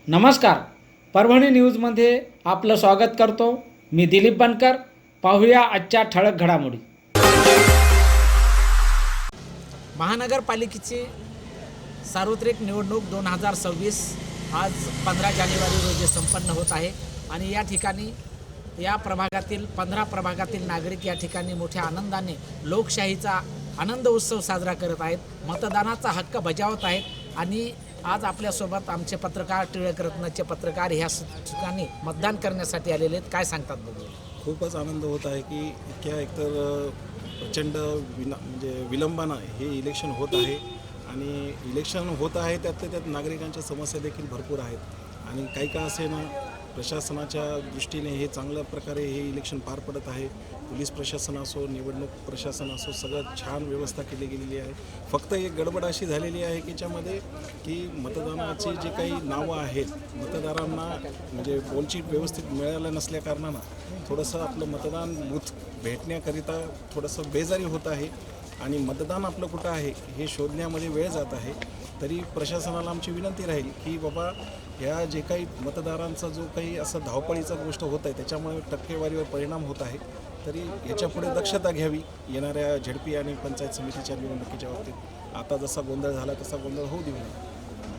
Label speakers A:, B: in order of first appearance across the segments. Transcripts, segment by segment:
A: नमस्कार, परभणी न्यूजमध्ये आपलं स्वागत करतो. मी दिलीप बनकर. पाहूया आजच्या ठळक घडामोडी.
B: महानगरपालिकेची सार्वत्रिक निवडणूक 2026 आज 15 जानेवारी रोजी संपन्न होत आहे आणि या ठिकाणी या प्रभागातील 15 प्रभागातील नागरिक या ठिकाणी मोठ्या आनंदाने लोकशाहीचा आनंद उत्सव साजरा करत आहेत, मतदानाचा हक्क बजावत आहेत. आणि आज आपल्यासोबत आमचे पत्रकार, टिळक रत्नाचे पत्रकार ह्या ठिकाणी मतदान करण्यासाठी आलेले आहेत. काय सांगतात बघू?
C: खूपच आनंद होत आहे की इतक्या एकतर प्रचंड विलंबानं हे इलेक्शन होत आहे आणि इलेक्शन होत आहे त्यात नागरिकांच्या समस्या देखील भरपूर आहेत आणि काही का असे ना प्रशासनाच्या दृष्टीने हे चांगल्या प्रकारे हे इलेक्शन पार पडत आहे. पोलीस प्रशासन असो, निवडणूक प्रशासन असो, सगळं छान व्यवस्था केली गेलेली आहे. फक्त एक गडबड अशी झालेली आहे की ज्यामध्ये की मतदानाची जे काही नावं आहेत, मतदारांना पोलची व्यवस्थित मिळालं नसल्याकारणानं थोडंसं आपलं मतदान बूथ भेटण्याकरिता थोडंसं बेजारी होत आहे आणि मतदान आपलं कुठं आहे हे शोधण्यामध्ये वेळ जात आहे. तरी प्रशासनाला आमची विनंती राहील की बाबा ह्या जे काही मतदारांचा जो काही असं धावपळीचा गोष्ट होत आहे त्याच्यामुळे टक्केवारीवर परिणाम होत आहे, तरी याच्यापुढे दक्षता घ्यावी. येणाऱ्या झडपी आणि पंचायत समितीच्या निवडणुकीच्या बाबतीत आता जसा गोंधळ झाला तसा गोंधळ होऊ देऊ नये.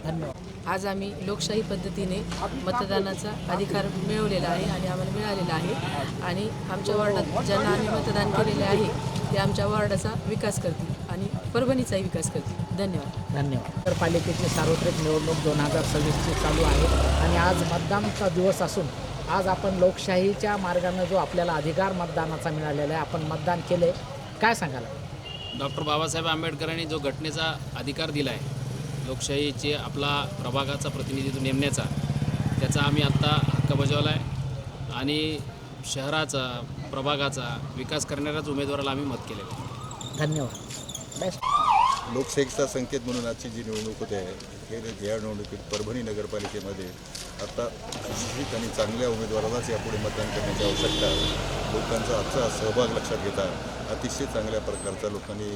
B: धन्यवाद.
D: आज आम्ही लोकशाही पद्धतीने मतदानाचा अधिकार मिळवलेला आहे आणि आम्हाला मिळालेला आहे आणि आमच्या वॉर्डात ज्यांना आम्ही मतदान केलेले आहे ते आमच्या वॉर्डाचा विकास करतील आणि परभणीचाही विकास करतील. धन्यवाद.
B: नगरपालिकेची सार्वत्रिक निवडणूक 2026 चालू आहे आणि आज मतदानाचा दिवस असून आज आपण लोकशाहीच्या मार्गाने जो आपल्याला अधिकार मतदानाचा मिळालेला आहे, आपण मतदान केले. काय सांगाल?
E: डॉक्टर बाबासाहेब आंबेडकरांनी जो घटनेचा अधिकार दिला आहे लोकशाहीचे आपला प्रभागाचा प्रतिनिधित्व नेमण्याचा, त्याचा आम्ही आत्ता हक्क बजावला आहे आणि शहराचा प्रभागाचा विकास करणाऱ्याच उमेदवाराला आम्ही मत केलेलं आहे.
B: धन्यवाद. बेस्ट.
F: लोकशाहीचा संकेत म्हणून आजची जी निवडणूक होते आहे हे या निवडणुकीत परभणी नगरपालिकेमध्ये आता सुशिक्षित आणि चांगल्या उमेदवारालाच यापुढे मतदान करण्याची आवश्यकता आहे. लोकांचा आजचा सहभाग लक्षात घेता अतिशय चांगल्या प्रकारचा लोकांनी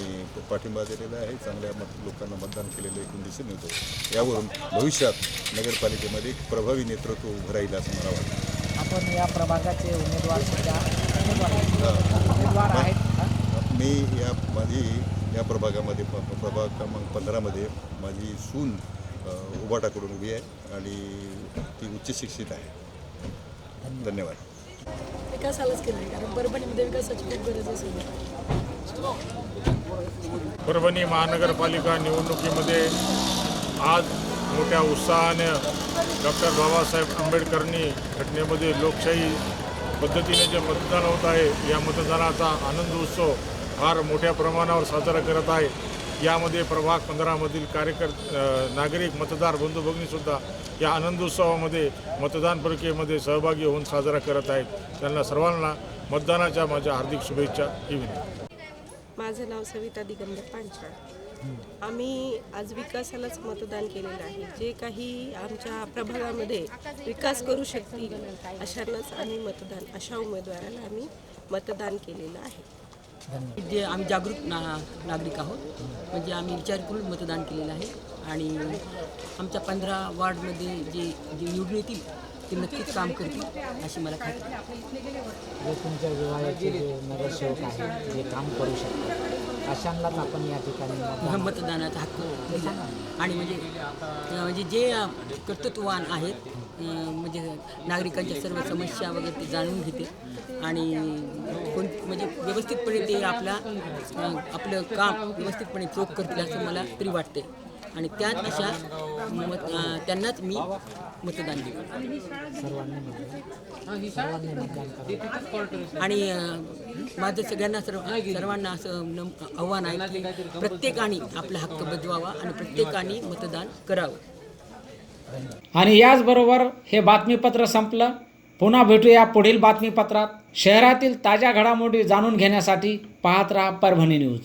F: पाठिंबा दिलेला आहे. चांगल्या लोकांना मतदान केलेलं एकूण दिसून येतो. यावरून भविष्यात नगरपालिकेमध्ये एक प्रभावी नेतृत्व उभं राहील असं मला वाटतं.
B: आपण या प्रभागाचे उमेदवार आहेत.
F: मी या प्रभागामध्ये प्रभाग क्रमांक 15मध्ये माझी सून उबाटाकडून उभी आहे आणि ती उच्च शिक्षित आहे. धन्यवाद.
D: विकासालाच केलं कारण परभणीमध्ये विकासाची खूप गरज असेल.
G: परभणी महानगरपालिका निवडणुकीमध्ये आज मोठ्या उत्साहाने डॉक्टर बाबासाहेब आंबेडकरांनी घटनेमध्ये लोकशाही पद्धतीने जे मतदान होत आहे या मतदानाचा आनंद उत्सव फार मोठ्या प्रमाणावर साजरा करत आहे. यामध्ये प्रभाग 15मधील नागरिक मतदार बंधू भगिनीसुद्धा या आनंदोत्सवामध्ये मतदान प्रक्रियेमध्ये सहभागी होऊन साजरा करत आहेत. त्यांना सर्वांना मतदानाच्या माझ्या हार्दिक शुभेच्छा ही विनंती.
H: माझं नाव सविता दिगंबर पांचाळ. आम्ही आज विकासालाच मतदान केलेलं आहे. जे काही आमच्या प्रभागामध्ये विकास करू शकतील अशांनाच आम्ही अशा उमेदवाराला आम्ही मतदान केलेलं आहे.
I: जे आम्ही जागरूक नागरिक आहोत, म्हणजे आम्ही विचार करून मतदान केलेलं आहे आणि आमच्या 15 वार्डमध्ये जे निवडून येतील ते नक्कीच काम करतील अशी मला खात्री आहे.
B: जे तुमच्या विभागाचे जे नगरसेवक आहेत जे काम करू शकतात अशांनाच आपण या ठिकाणी
I: मतदानाचा हक्क दिला आणि म्हणजे जे कर्तृत्ववान आहेत, म्हणजे नागरिकांच्या सर्व समस्या वगैरे ते जाणून घेते आणि व्यवस्थितपणे ते आपलं काम व्यवस्थितपणे चोख करतील असं मला तरी वाटते आणि त्याच अशा त्यांनाच मी मतदान दिलं. आणि माझं सर्वांना असं आव्हान आहे की प्रत्येकाने आपला हक्क बजवावा आणि प्रत्येकाने मतदान करावं.
A: आणि याचबरोबर हे बातमीपत्र संपलं. पुन्हा भेटूया पुढील बातमीपत्रात. शहरातील ताज्या घडामोडी जाणून घेण्यासाठी पाहत राहा परभणी न्यूज.